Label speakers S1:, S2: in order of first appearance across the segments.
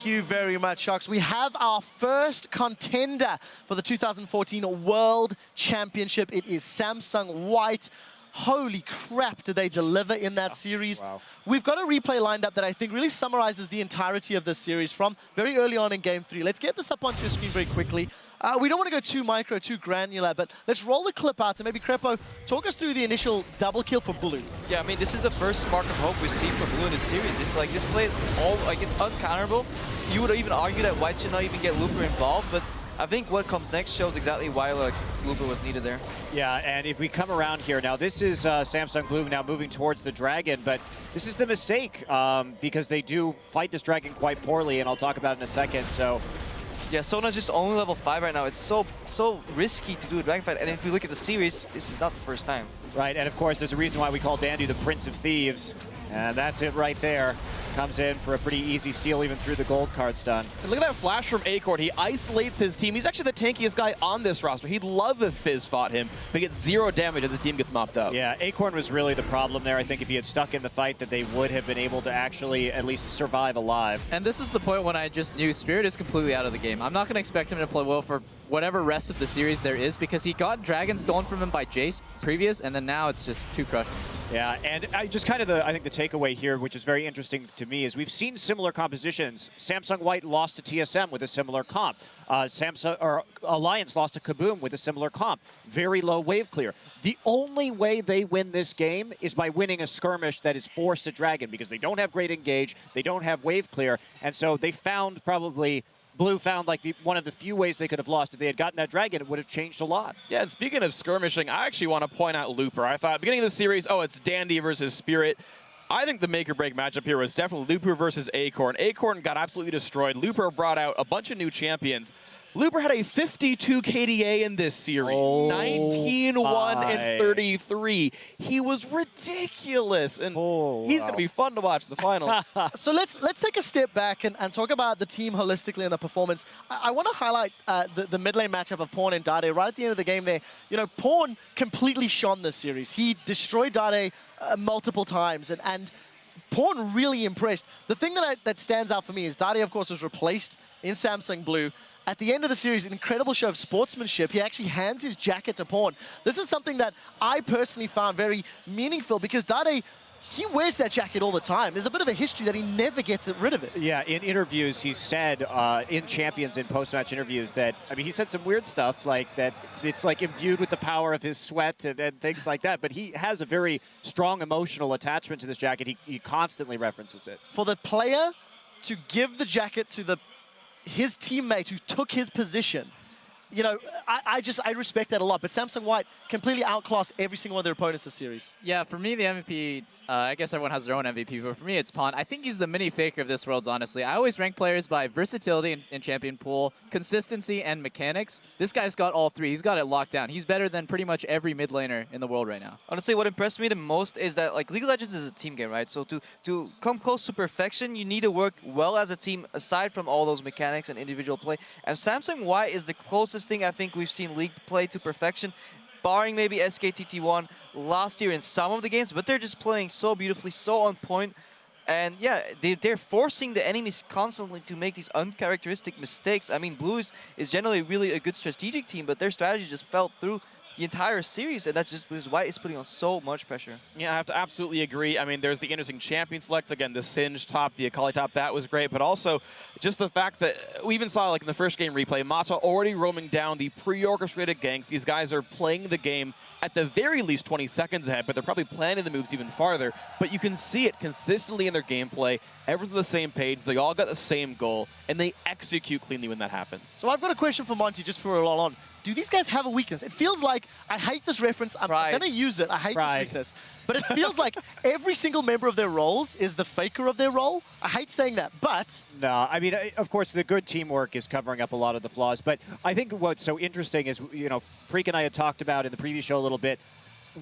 S1: you very much, Sharks. We have our first contender for the 2014 World Championship. It is Samsung White. Holy crap, did they deliver in that series.
S2: Wow.
S1: We've got a replay lined up that I think really summarizes the entirety of this series from very early on in Game 3. Let's get this up onto your screen very quickly. We don't want to go too micro, too granular, but let's roll the clip out and maybe, Crepo, talk us through the initial double kill for Blue.
S3: Yeah, I mean, this is the first spark of hope we see from Blue in this series. It's like, this play is all, like, it's uncounterable. You would even argue that White should not even get Looper involved, but I think what comes next shows exactly why like Looper was needed there.
S2: Yeah, and if we come around here, now this is Samsung Blue now moving towards the Dragon, but this is the mistake because they do fight this Dragon quite poorly, and I'll talk about it in a second, so.
S3: Yeah, Sona's just only level 5 right now. It's so risky to do a Dragon fight, and if we look at the series, this is not the first time.
S2: Right, and of course there's a reason why we call Dandy the Prince of Thieves, and that's it right there. Comes in for a pretty easy steal even through the gold card stun.
S4: And look at that flash from Acorn. He isolates his team. He's actually the tankiest guy on this roster. He'd love if Fizz fought him, but he gets 0 damage as the team gets mopped up.
S2: Yeah, Acorn was really the problem there. I think if he had stuck in the fight that they would have been able to actually at least survive alive.
S5: And this is the point when I just knew Spirit is completely out of the game. I'm not going to expect him to play well for whatever rest of the series there is, because he got Dragon stolen from him by Jace previous, and then now it's just too crushing.
S2: Yeah, and just kind of I think the takeaway here, which is very interesting to me, is we've seen similar compositions. Samsung White lost to TSM with a similar comp. Alliance lost to Kaboom with a similar comp. Very low wave clear. The only way they win this game is by winning a skirmish that is forced to Dragon, because they don't have great engage, they don't have wave clear, and so they found probably Blue found like one of the few ways they could have lost. If they had gotten that Dragon, it would have changed a lot.
S4: Yeah, and speaking of skirmishing, I actually want to point out Looper. I thought at the beginning of the series, oh, it's Dandy versus Spirit. I think the make or break matchup here was definitely Looper versus Acorn. Acorn got absolutely destroyed. Looper brought out a bunch of new champions. Looper had a 52 KDA in this series, 19-1 and 33. He was ridiculous, and he's going to be fun to watch in the finals.
S1: So let's take a step back and talk about the team holistically and the performance. I want to highlight the mid lane matchup of Pawn and Dade right at the end of the game there. You know, Pawn completely shone this series. He destroyed Dade multiple times, and Pawn really impressed. The thing that stands out for me is Dade, of course, was replaced in Samsung Blue. At the end of the series, an incredible show of sportsmanship. He actually hands his jacket to Pawn. This is something that I personally found very meaningful, because Dade, he wears that jacket all the time. There's a bit of a history that he never gets rid of it.
S2: Yeah, in interviews, he said, in Champions, in post-match interviews, that, I mean, he said some weird stuff, like that it's like imbued with the power of his sweat and things like that, but he has a very strong emotional attachment to this jacket. He constantly references it.
S1: For the player to give the jacket to his teammate who took his position, you know, I respect that a lot. But Samsung White completely outclassed every single one of their opponents this series.
S5: Yeah, for me, the MVP, I guess everyone has their own MVP, but for me, it's Pawn. I think he's the mini faker of this Worlds, honestly. I always rank players by versatility in champion pool, consistency, and mechanics. This guy's got all three. He's got it locked down. He's better than pretty much every mid laner in the world right now.
S3: Honestly, what impressed me the most is that, like, League of Legends is a team game, right? So to come close to perfection, you need to work well as a team, aside from all those mechanics and individual play. And Samsung White is the closest thing I think we've seen League play to perfection, barring maybe SKTT1 last year in some of the games, but they're just playing so beautifully, so on point. And yeah, they're forcing the enemies constantly to make these uncharacteristic mistakes. I mean, Blue is generally really a good strategic team, but their strategy just fell through the entire series, and that's just because White is putting on so much pressure.
S4: Yeah, I have to absolutely agree. I mean, there's the interesting champion selects. Again, the Singe top, the Akali top, that was great. But also, just the fact that we even saw, like in the first game replay, Mata already roaming down the pre-orchestrated ganks. These guys are playing the game at the very least 20 seconds ahead, but they're probably planning the moves even farther. But you can see it consistently in their gameplay. Everyone's on the same page. They all got the same goal, and they execute cleanly when that happens.
S1: So I've got a question for Monty, just for a roll on. Do these guys have a weakness? It feels like, I hate this reference, I'm going to use it, I hate this weakness. But it feels like every single member of their roles is the faker of their role. I hate saying that, but...
S2: No, I mean, of course, the good teamwork is covering up a lot of the flaws, but I think what's so interesting is, you know, Freak and I had talked about in the previous show a little bit,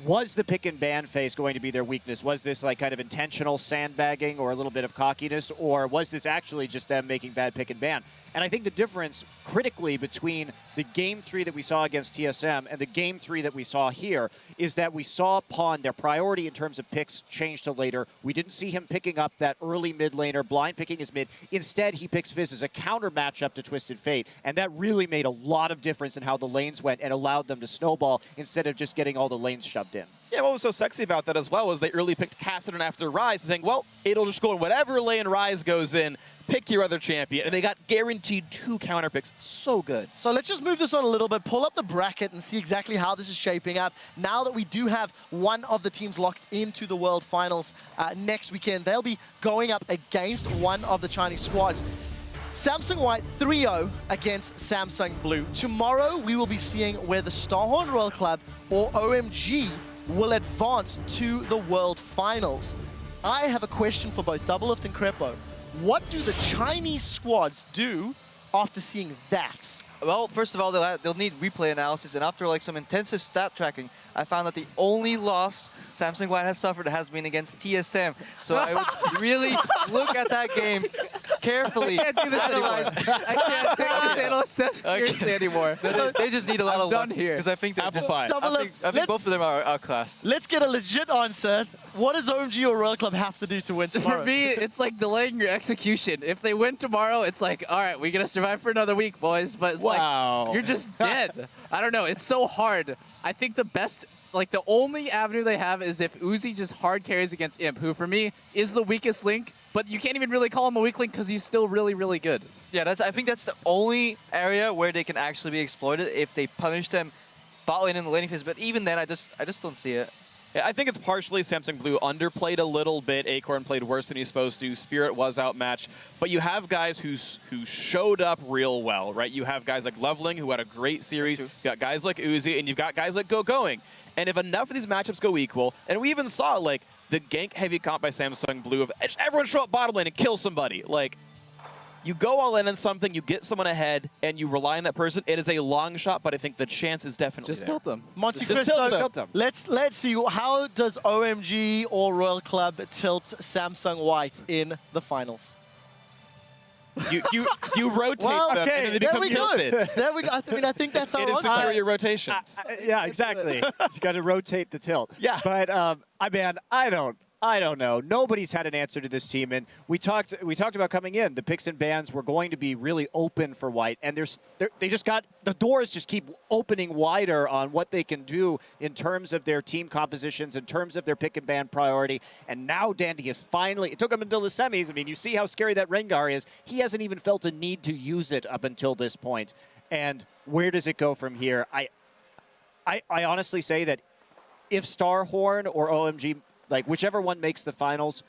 S2: was the pick and ban phase going to be their weakness? Was this like kind of intentional sandbagging or a little bit of cockiness, or was this actually just them making bad pick and ban? And I think the difference critically between the Game 3 that we saw against TSM and the Game 3 that we saw here is that we saw Pawn, their priority in terms of picks, change to later. We didn't see him picking up that early mid laner, blind picking his mid. Instead, he picks Fizz as a counter matchup to Twisted Fate, and that really made a lot of difference in how the lanes went and allowed them to snowball instead of just getting all the lanes shoved in.
S4: Yeah, what was so sexy about that as well was they early picked Kassadin after Ryze, saying, well, it'll just go in whatever lane Ryze goes in, pick your other champion, and they got guaranteed 2 counter picks. So good.
S1: So let's just move this on a little bit, pull up the bracket and see exactly how this is shaping up. Now that we do have one of the teams locked into the World Finals next weekend, they'll be going up against one of the Chinese squads. Samsung White 3-0 against Samsung Blue. Tomorrow, we will be seeing where the Starhorn Royal Club or OMG will advance to the World Finals. I have a question for both Doublelift and Crepo. What do the Chinese squads do after seeing that?
S3: Well, first of all, they'll need replay analysis, and after like some intensive stat tracking, I found that the only loss Samsung White has suffered has been against TSM. So I would really look at that game carefully.
S5: I can't do this anymore. I can't take this analyst test seriously anymore.
S3: They just need a lot of
S5: done
S3: luck
S5: here.
S3: because I think they're
S4: Apple
S3: just,
S4: pie.
S3: I think both of them are outclassed.
S1: Let's get a legit answer. What does OMG or Royal Club have to do to win tomorrow?
S5: For me, it's like delaying your execution. If they win tomorrow, it's like, all right, we got to survive for another week, boys. But it's like, you're just dead. I don't know. It's so hard. I think the best, like the only avenue they have is if Uzi just hard carries against Imp, who for me is the weakest link, but you can't even really call him a weak link because he's still really, really good.
S3: Yeah, I think that's the only area where they can actually be exploited if they punish them bot lane in the laning phase. But even then, I just don't see it.
S4: I think it's partially Samsung Blue underplayed a little bit. Acorn played worse than he's supposed to. Spirit was outmatched. But you have guys who showed up real well, right? You have guys like Loveling, who had a great series. You've got guys like Uzi, and you've got guys like Going. And if enough of these matchups go equal, and we even saw like the gank heavy comp by Samsung Blue of everyone show up bottom lane and kill somebody. Like, you go all in on something, you get someone ahead, and you rely on that person. It is a long shot, but I think the chance is definitely
S5: Just
S4: there.
S5: tilt them.
S1: Monte
S4: Just
S1: Cristo,
S4: tilt them.
S1: let's see, how does OMG or Royal Club tilt Samsung White in the finals?
S4: You rotate
S1: Well,
S4: them,
S1: okay,
S4: and then they
S1: there
S4: become
S1: we go.
S4: tilted.
S1: There we go. I think that's our
S4: It is
S1: answer.
S4: superior rotations.
S2: Yeah, exactly. You got to rotate the tilt.
S4: Yeah.
S2: But I don't know. Nobody's had an answer to this team, and we talked about coming in. The picks and bans were going to be really open for White, and they just got the doors just keep opening wider on what they can do in terms of their team compositions, in terms of their pick and ban priority. And now Dandy is finally. It took him until the semis. I mean, you see how scary that Rengar is. He hasn't even felt a need to use it up until this point. And where does it go from here? I honestly say that if Starhorn or OMG, like whichever one makes the finals,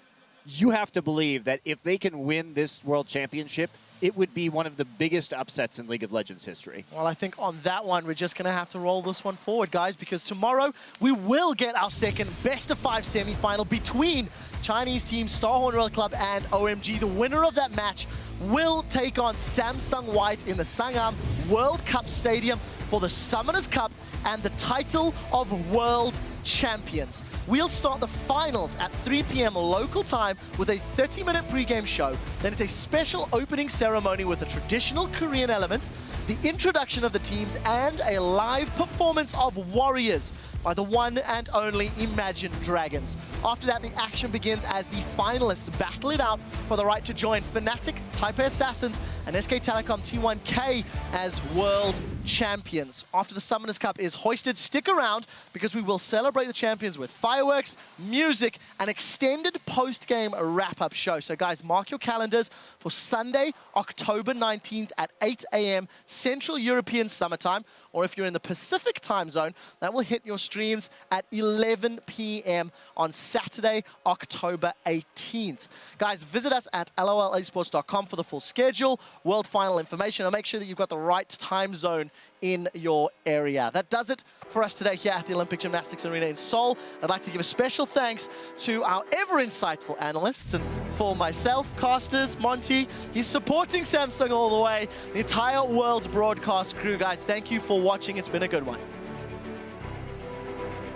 S2: you have to believe that if they can win this World Championship, it would be one of the biggest upsets in League of Legends history.
S1: Well, I think on that one, we're just going to have to roll this one forward, guys, because tomorrow we will get our second best-of-5 semi-final between Chinese team Starhorn Royal Club and OMG. The winner of that match will take on Samsung White in the Sangam World Cup Stadium for the Summoners Cup and the title of World Champions. We'll start the finals at 3 p.m. local time with a 30-minute pregame show. Then it's a special opening ceremony with the traditional Korean elements, the introduction of the teams, and a live performance of Warriors by the one and only Imagine Dragons. After that, the action begins as the finalists battle it out for the right to join Fnatic, Taipei Assassins, and SK Telecom T1K as world champions. After the Summoners Cup is hoisted, stick around because we will celebrate the champions with fireworks, music, and extended post-game wrap-up show. So guys, mark your calendars for Sunday, October 19th at 8 a.m. Central European Summertime, or if you're in the Pacific time zone, that will hit your streams at 11 p.m. on Saturday, October 18th. Guys, visit us at lolesports.com for the full schedule, world final information, and make sure that you've got the right time zone in your area. That does it for us today here at the Olympic Gymnastics Arena in Seoul. I'd like to give a special thanks to our ever-insightful analysts, and for myself, casters, Monty, he's supporting Samsung all the way, the entire world's broadcast crew. Guys, thank you for watching. It's been a good one.